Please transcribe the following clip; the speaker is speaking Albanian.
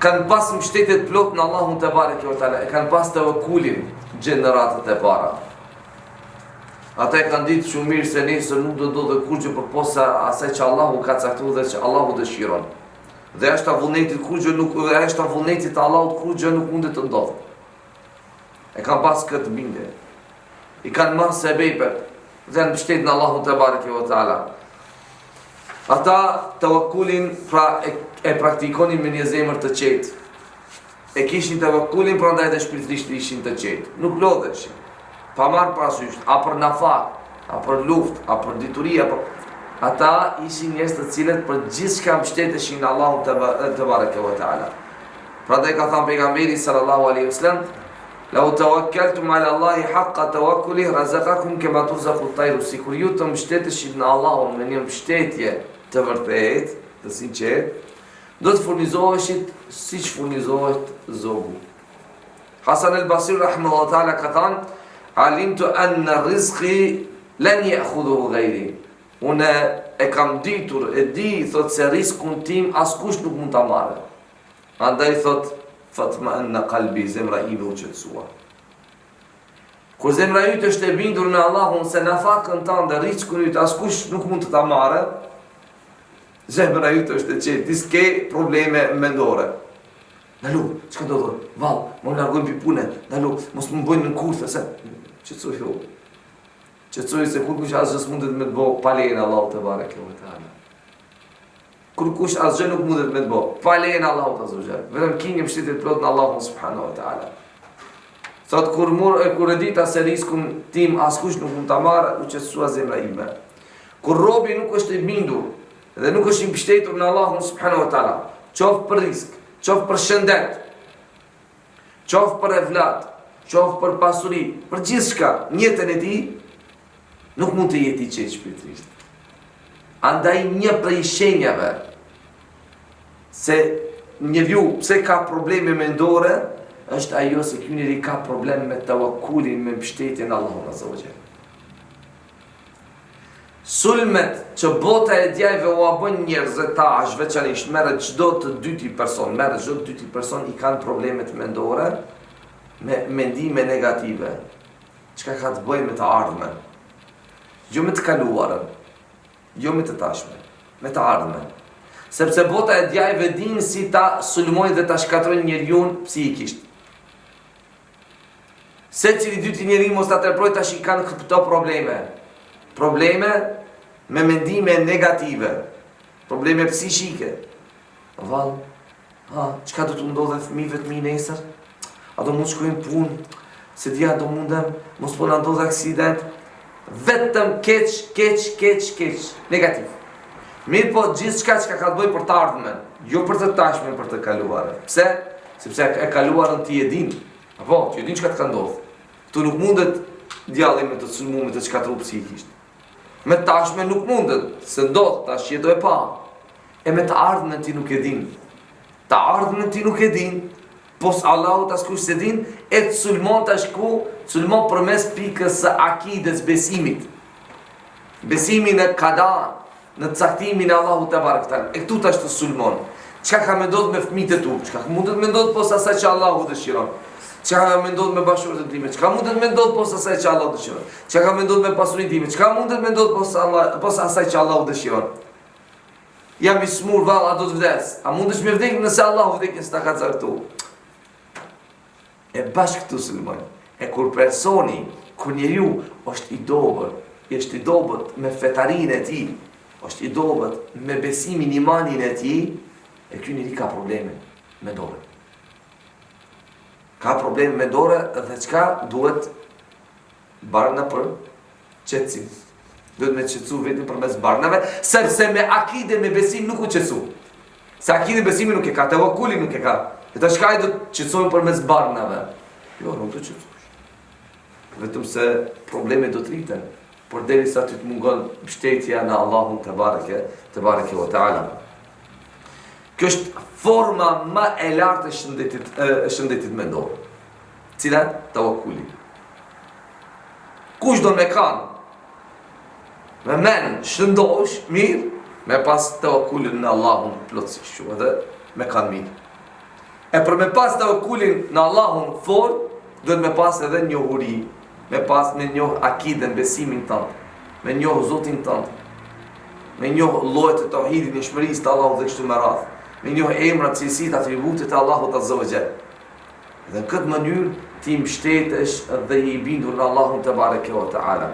kanë pas mbështetje të plot në Allahun te bareke ve teala, kanë pas tawakkulin gjeneratët e para. Ata e kanë ditë shumë mirë se nesër nuk do dhe kurgjë përposa asaj që Allahu ka caktuar dhe që Allahu dëshiron. Dhe ashta vullnetit kurgjë nuk dhe ashta vullnetit të Allahut kurgjë nuk mundet të ndodhë. E kanë pas këtë bindje. I kanë marrë sebejpet dhe në mbështet në Allahun te bareke ve teala. Ata tawakkulin pra e praktikonin me një zemër të qetë. E kishin tawakkulin prandaj dhe shpirtërisht ishin të qetë. Nuk lodheshin. Pa marrë parasysh, a për nafak, a për luft, a për dituria, ata ishin njerëz të cilët për gjithçka mbështeteshin në Allahun te bareke ve teala. Prandaj ka thënë pejgamberi sallallahu alaihi wasallam, "Lau tawakkaltum ala Allahi haqqa tawakkuli razaqakum kama turzaqu at-tayru." Sikur ju të mbështeteshit në Allahun me një mbështetje të vërtetë, të sinqertë, do të furnizoheshit siç furnizohet zogu. Hasan al-Basri rahimahullahu taala ka thënë, "Alimtu anna rizqi lan ya'khudhuhu ghayri." Unë e kam ditur, e di, thot se rizkun tim askush nuk mund ta marrë. Andaj thot, "Fatma'anna qalbi", zemra ime u qetësua. Kur zemra yt është e bindur në Allahun se nafakën tënde, rizkun yt askush nuk mund të ta marrë, zemra yt është e qetë, ti s'ke probleme mendore. Dalu, çka do thot? Vall, më largojmë pi punë. Dalu, mos më bëjnë në kurthë se qetësoj jo. Qetësoj se kur kush asgjë mundet me të bëj pa lejen Allahu te bareke ve teala. Kur kush asgjë nuk mundet me të bëj pa lejen Allahu azza wa jall. Vetëm keni mbështetje plot në Allahun subhanahu wa taala. Sot kur e dita se riskun tim askush nuk mund ta marrë, u qetësua zemra ime. Kur robi nuk është i bindur dhe nuk është i mbështetur në Allahun subhanahu wa taala, qoftë për risk, qoftë për shëndet, qoftë për evlat, qoftë për pasuri, për gjithçka, në jetën e tij nuk mund të jetë i qetë shpirtërisht. Andaj një prej shenjave se njeriu pse ka probleme mendore është ajo se ky njeri ka problem me tawakkulin, me mbështetjen në Allahun azza wa jall. Sulmet që bota e djajve u bën njerëzve tash, veçanërisht merret çdo të dyti person, i kanë problemet mendore, me mendime negative. Çka ka të bëjë me të ardhmen? Jo me të kaluarën, jo me të tashmen, me të ardhmen. Sepse bota e djajve din si ta sulmojnë dhe ta shkatrojnë njeriu psikisht. Se cili dyti njeri mos ta tërproj tash i kanë këto probleme. Probleme me mendime negative, probleme psiqike. Vallë, çka do të ndodhe fëmijëve të mi nesër? A do mund shkojnë punë? Se dia do mundem, mos po na ndodh aksident. Vetëm keq, negativ. Mirë po gjithçka që ka të bëjë për të ardhmen, jo për të tashmen, për të kaluarën. Pse? Sepse e kaluarën ti e din. Apo, ti e din çka të ka ndodhur. Tu nuk mundet djalli me të sulmu, me të shkatru psikisht. Me tashme nuk mundet, se ndodh tash jeto e pa. E me të ardhmen ti nuk e din. Të ardhmen ti nuk e din. Pos Allahu askush se din, e të sulmon tash ku, sulmon përmes pikës së akides, besimit. Besimi në kada, në caktimin e Allahut te barekuta. E këtu tash të sulmon. Çka ka mendon me fëmijët e tu? Çka mundet me ndodh pos asaj që Allahu dëshiron? Çka ka mendon me bashkëshortën time? Çka mundet me ndodh pos asaj që Allahu dëshiron? Çka ka mendon me pasurinë time? Çka mundet me ndodh pos asaj që Allahu dëshiron? Jam i smur valla, do të vdes. A mundesh me vdekje nëse Allahu vdekjen s'ta ka caktuar? E bashkë këtu sulmojnë. E kur personi, kur njeriu është i dobët me fetarinë e tij, është i dobët me besimin, imanin e tij, e ky njeri ka probleme mendore. Ka probleme mendore dhe çka duhet barna për qetësim. Duhet me qetësu vetëm përmes barnave, sepse me akide, me besim nuk u qetësu. Se akide besimi nuk e ka, tawakuli nuk e ka. E ta shkaj do të qetësojmë përmes barnave. Jo, nuk do të qetësosh. Vetëm se probleme do të rriten, por derisa ty të mungon mbështetja në Allahun te bareke ve teala. Kjo është forma më e lartë e shëndetit mendor. Cila? Tawakuli. Kush do me kanë? Me men shëndosh mirë, me pas tawakulin në Allahun plotësisht, edhe me kanë mirë. E për me pas tawakkulin në Allahun fort, duhet me pas edhe njohuri, me pas me njoh akiden, besimin tënd, me njoh Zotin tënd, me njoh llojet e tauhidit, në shmërisë të Allahut dhe kështu me radhë, me njoh emrat, cilësitë, atributet e Allahut azza wa jall. Dhe në këtë mënyrë ti mbështetesh dhe i bindur në Allahun te bareke ve teala.